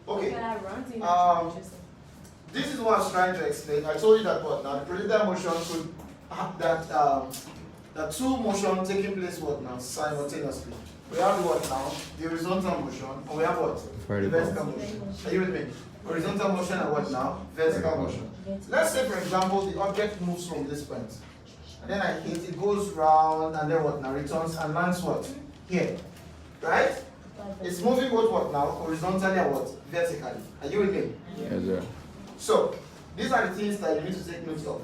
Okay. This is what I was trying to explain. I told you that what now the projectile motion could have that two motion taking place what now simultaneously. We have what now? The horizontal motion, and we have what? The vertical motion. Are you with me? Horizontal motion and what now? Vertical motion. Let's say for example the object moves from this point. And then I hit, it goes round and then what now? Returns and lands what? Here. Right? It's moving both what now? Horizontally and what? Vertically. Are you with me? Yes, sir. So, these are the things that you need to take note of.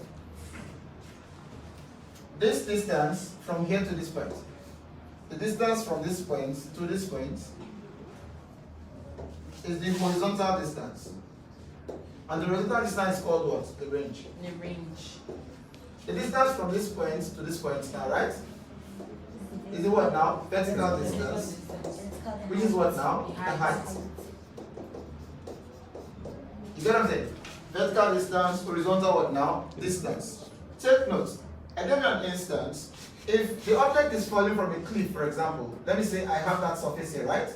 This distance from here to this point. The distance from this point to this point is the horizontal distance. And the horizontal distance is called what? The range. The range. The distance from this point to this point now, right? Is it what now? Vertical distance. Which is what now? The height. You get what I'm saying? Vertical distance, horizontal what now? Distance. Take note. I give you an instance. If the object is falling from a cliff, for example, let me say I have that surface here, right?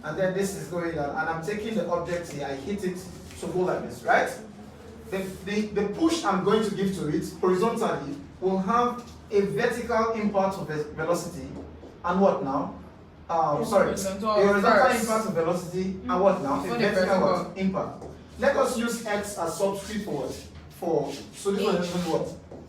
And then this is going on, and I'm taking the object here, I hit it to go like this, right? The push I'm going to give to it horizontally will have a vertical impact of velocity and what now? A horizontal impact of velocity and what now? A vertical impact. Let us use x as subscript for what? So this one is what?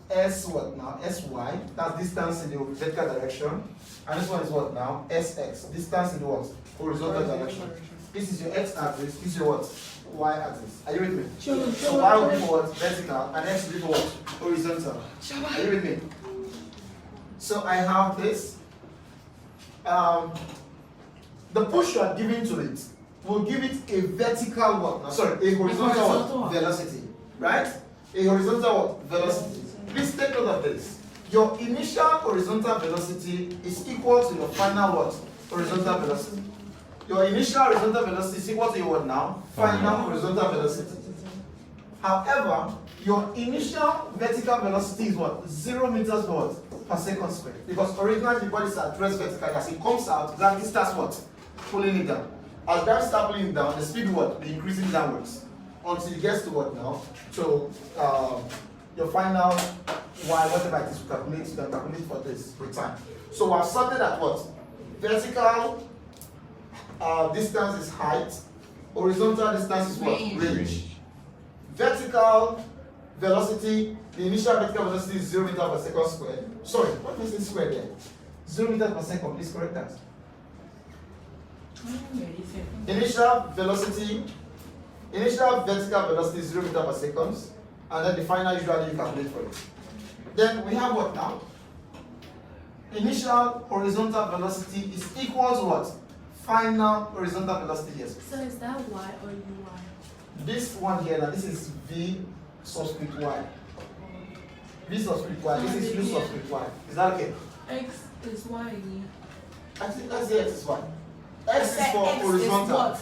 S what now? Sy, that's distance in the vertical direction. And this one is what now? Sx, distance in the what? Horizontal direction. This is your x-axis, this is your what? Y-axis. Are you with me? Sure. So y will be for what? Vertical, and x will be for what? Horizontal. Are you with me? So I have this. The push you are giving to it will give it a vertical what? A horizontal what? Velocity. Right? A horizontal what? Velocity. Please take note of this. Your initial horizontal velocity is equal to your final what? Horizontal velocity. Your initial horizontal velocity is equal to your what now? Final horizontal velocity. However, your initial vertical velocity is what? 0 meters per what? Per second squared. Because originally the body is at rest vertically. As it comes out, gravity starts what? Pulling it down. As gravity starts pulling it down, the speed what? Be increasing downwards. Until it gets to what now? So your final y, whatever it is, you can calculate for this with time. So I've started at what? Vertical distance is height, horizontal distance is what? Range. Vertical velocity, the initial vertical velocity is 0 meters per second squared. Sorry, what is this square there? 0 meters per second, please correct that. Initial vertical velocity is 0 meters per second, and then the final usually you calculate for it. Then we have what now? Initial horizontal velocity is equal to what? Final horizontal velocity, yes. So is that y or uy? This one here, now this is v subscript y. V subscript y, this is u subscript y. Is that okay? X is y. I think let's say x is y. X is for horizontal.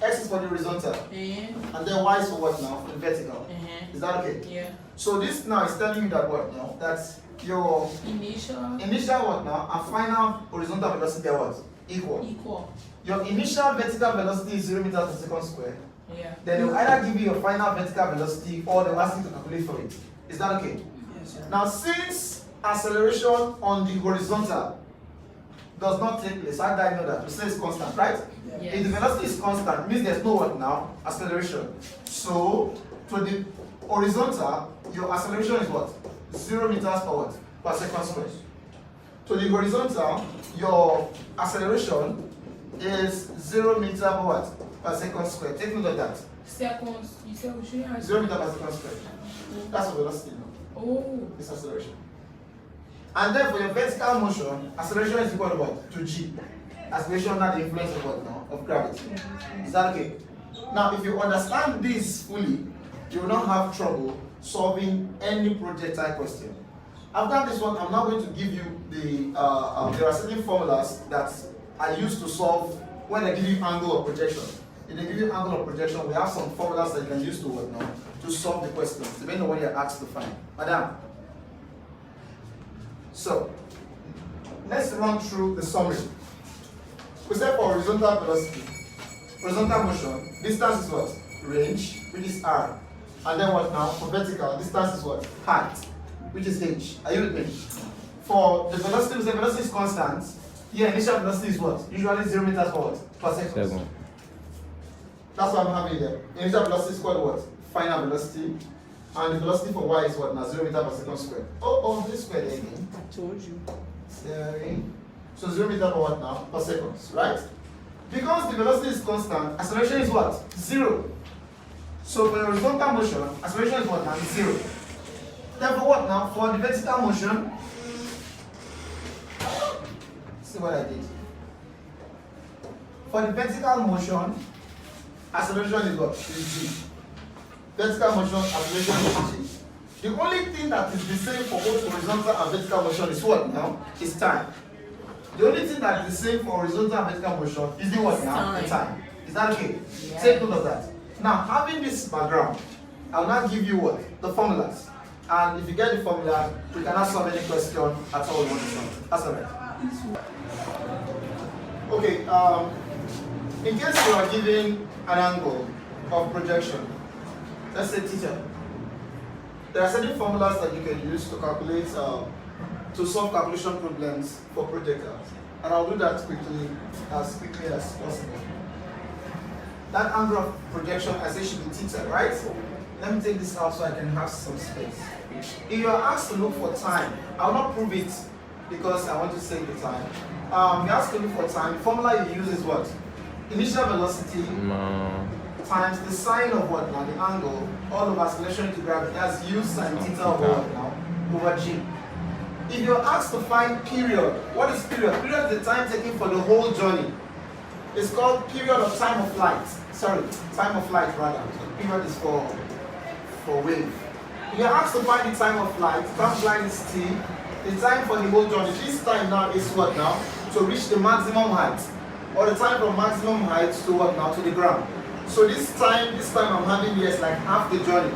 X is for the horizontal. And then y is for what now? For the vertical. Is that okay? Yeah. So this now is telling you that what now? That's your initial what now? And final horizontal velocity are what? Equal. Your initial vertical velocity is 0 meters per second squared. Yeah. Then they will either give you your final vertical velocity or they will ask you to calculate for it. Is that okay? Yes, sir. Now, since acceleration on the horizontal does not take place, how do I know that? We say it's constant, right? Yes. If the velocity is constant, it means there's no what now? Acceleration. So, to the horizontal, your acceleration is what? 0 meters per what? Per second squared. To the horizontal, your acceleration is 0 meters per what? Per second squared. Take note of that. Seconds. You said we should have 0 meters per second squared. That's the velocity now. Oh. It's acceleration. And then for your vertical motion, acceleration is equal to what? To g. Acceleration not the influence of what now? Of gravity. Is that okay? Now, if you understand this fully, you will not have trouble solving any projectile question. After this one, I'm now going to give you the, there are certain formulas that are used to solve when they give you angle of projection. If they give you angle of projection, we have some formulas that you can use to what now? To solve the questions, depending on what you're asked to find. Madam. So, let's run through the summary. We said for horizontal velocity, horizontal motion, distance is what? Range, which is r. And then what now? For vertical, distance is what? Height, which is h. Are you with me? For the velocity is constant. Here, initial velocity is what? Usually 0 meters per second. That's what I'm having there. Initial velocity is called what? Final velocity. And the velocity for y is what now? 0 meters per second squared. Oh, this squared again. I told you. Sorry. So 0 meters per what now? Per second, right? Because the velocity is constant, acceleration is what? 0. So for the horizontal motion, acceleration is what now? 0. Therefore what now? For the vertical motion, see what I did. For the vertical motion, acceleration is what? Is g. Vertical motion, acceleration is g. The only thing that is the same for both horizontal and vertical motion is what now? Is time. The only thing that is the same for horizontal and vertical motion is the what now? The time. Is that okay? Yeah. Take note of that. Now, having this background, I'll now give you what? The formulas. And if you get the formula, we can ask solve any question at all you want to solve. That's alright. Okay, in case you are given an angle of projection, let's say theta, there are certain formulas that you can use to calculate, to solve calculation problems for projectiles. And I'll do that quickly as possible. That angle of projection, I say, should be theta, right? Let me take this out so I can have some space. If you are asked to look for time, I will not prove it because I want to save the time. You're asked to look for time. The formula you use is what? Initial velocity times the sine of what now? The angle, all of acceleration to gravity. That's u sine theta over what now? Over g. If you're asked to find period, what is period? Period is the time taken for the whole journey. It's called period of time of flight. Sorry, time of flight rather. So period is for wave. If you're asked to find the time of flight, time of flight is t. The time for the whole journey. This time now is what now? To reach the maximum height. Or the time from maximum height to what now? To the ground. So this time I'm having here is like half the journey.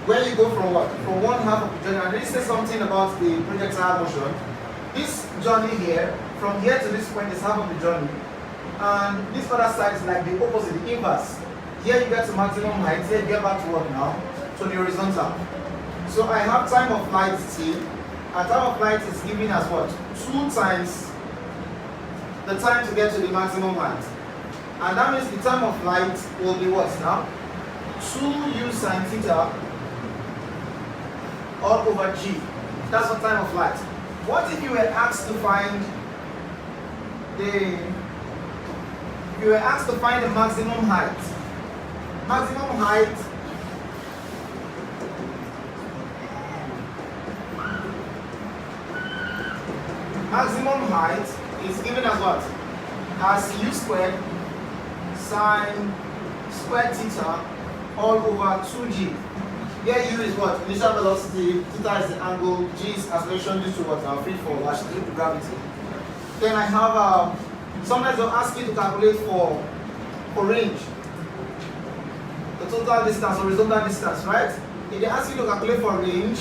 Where you go from what? From one half of the journey. And this says something about the projectile motion. This journey here, from here to this point is half of the journey. And this other side is like the opposite, the inverse. Here you get to maximum height, here you get back to what now? To the horizontal. So I have time of flight t, and time of flight is given as what? 2 times the time to get to the maximum height. And that means the time of flight will be what now? 2u sine theta all over g. That's the time of flight. What if you were asked to find the maximum height? Maximum height is given as what? As u squared sine squared theta all over 2g. Here u is what? Initial velocity, theta is the angle, g is acceleration due to what? Now free fall, due to gravity. Then I have sometimes they'll ask you to calculate for range. The total distance, horizontal distance, right? If they ask you to calculate for range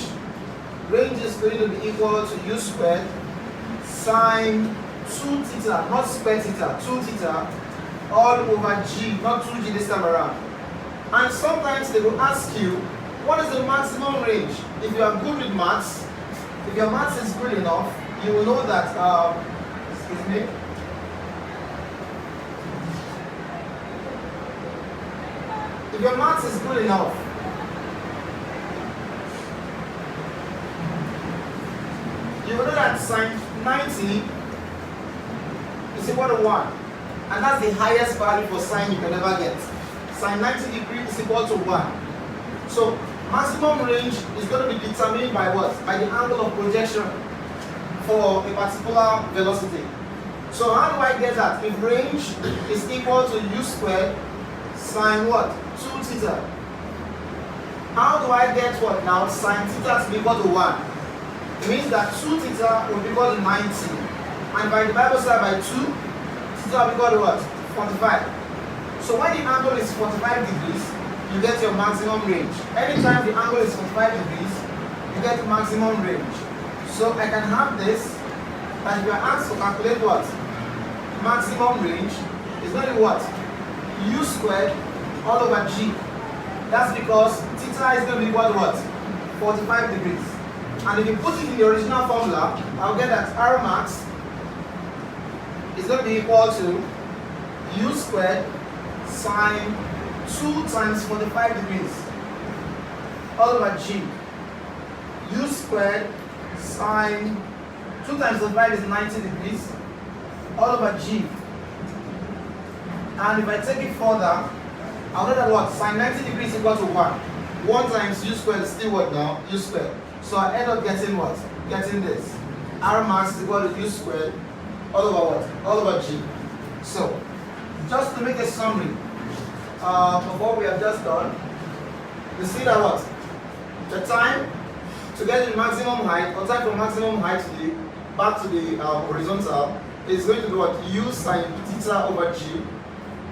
is going to be equal to u squared sine 2 theta, not square theta, 2 theta, all over g, not 2g this time around. And sometimes they will ask you, what is the maximum range? If you are good with maths, if your maths is good enough, you will know that, excuse me, if your maths is good enough, you will know that sine 90 is equal to 1. And that's the highest value for sine you can ever get. Sine 90 degrees is equal to 1. So maximum range is going to be determined by what? By the angle of projection for a particular velocity. So how do I get that? If range is equal to u squared sine what? 2 theta. How do I get what now? Sine theta to be equal to 1. It means that 2 theta will be equal to 90. And by the Bible side by 2, theta will be equal to what? 45. So when the angle is 45 degrees, you get your maximum range. Anytime the angle is 45 degrees, you get the maximum range. So I can have this, and if you are asked to calculate what? Maximum range is going to be what? u squared all over g. That's because theta is going to be equal to what? 45 degrees. And if you put it in the original formula, I'll get that R max is going to be equal to u squared sine 2 times 45 degrees all over g. U squared sine 2 times 45 is 90 degrees all over g. And if I take it further, I'll know that what? Sine 90 degrees is equal to 1. 1 times u squared is still what now? U squared. So I end up getting what? Getting this. R max is equal to u squared all over what? All over g. So, just to make a summary of what we have just done, you see that what? The time to get the maximum height, or time from maximum height to the back to the horizontal, is going to be what? U sine theta over g.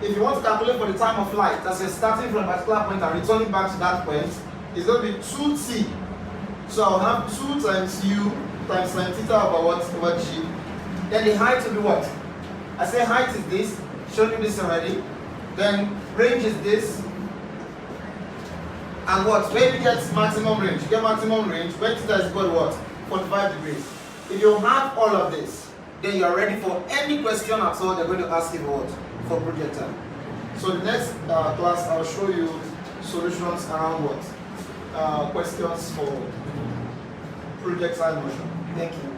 If you want to calculate for the time of flight, as you're starting from a particular point and returning back to that point, it's going to be 2t. So I'll have 2 times u times sine theta over what? Over g. Then the height will be what? I say height is this, showed you this already. Then range is this. And what? When you get maximum range, you get maximum range when theta is equal to what? 45 degrees. If you have all of this, then you are ready for any question at all they're going to ask you for what? For projectile. So the next class I'll show you solutions around what? Questions for projectile motion. Thank you.